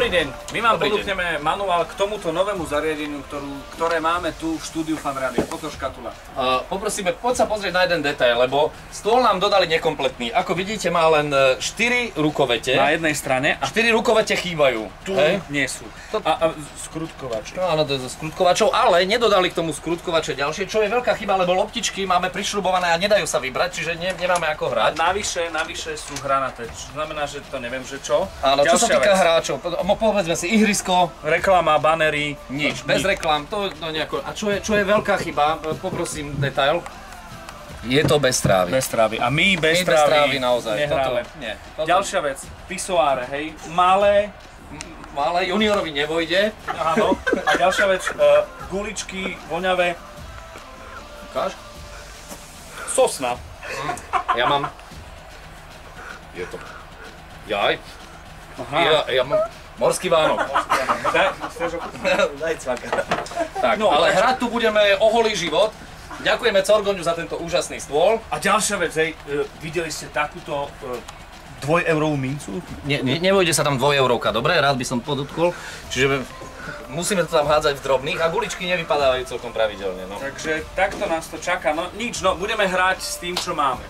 Dobrý deň, my vám ponúkneme manuál k tomuto novému zariadeniu, ktoré máme tu v štúdiu Fan Rádia. Toto škatula. Poprosíme, poď sa pozrieť na jeden detail, lebo stôl nám dodali nekompletný. Ako vidíte, má len 4 rukovete. Na jednej strane. A 4 rukovete chýbajú. Tu nie sú. A skrutkovače. No áno, to je zo skrutkovačov, ale nedodali k tomu skrutkovače ďalšie, čo je veľká chyba, lebo loptičky máme prišľubované a nedajú sa vybrať, čiže nemáme ako hrať. Navyše sú hranaté, čo znamená, že to neviem, že čo. Áno, čo sa týka hráčov, povedzme si ihrisko. Reklama, banery. Nič, bez reklám, to nejako. A čo je veľká chyba, poprosím detail. Je to bez trávy. Bez trávy. A my bez trávy naozaj. Nehráme. Nie. Ďalšia vec, pisoáre, hej, malé, juniorovi nevojde. Áno. A ďalšia vec, guličky voňavé. Ukáž? Sosna. Ja mám... Je to... Jaj. Ja mám... Morský Vánok. Daj cvaka. Tak, no, ale hrať tu budeme o holý život. Ďakujeme Corgoňu za tento úžasný stôl. A ďalšia vec, hej, videli ste takúto 2-eurovú mincu? Nevojde sa tam 2-eurovka, dobre? Rád by som podotkol. Čiže musíme to tam hádzať v drobných a guličky nevypadávajú celkom pravidelne. No. Takže takto nás to čaká. No nič, no budeme hrať s tým, čo máme.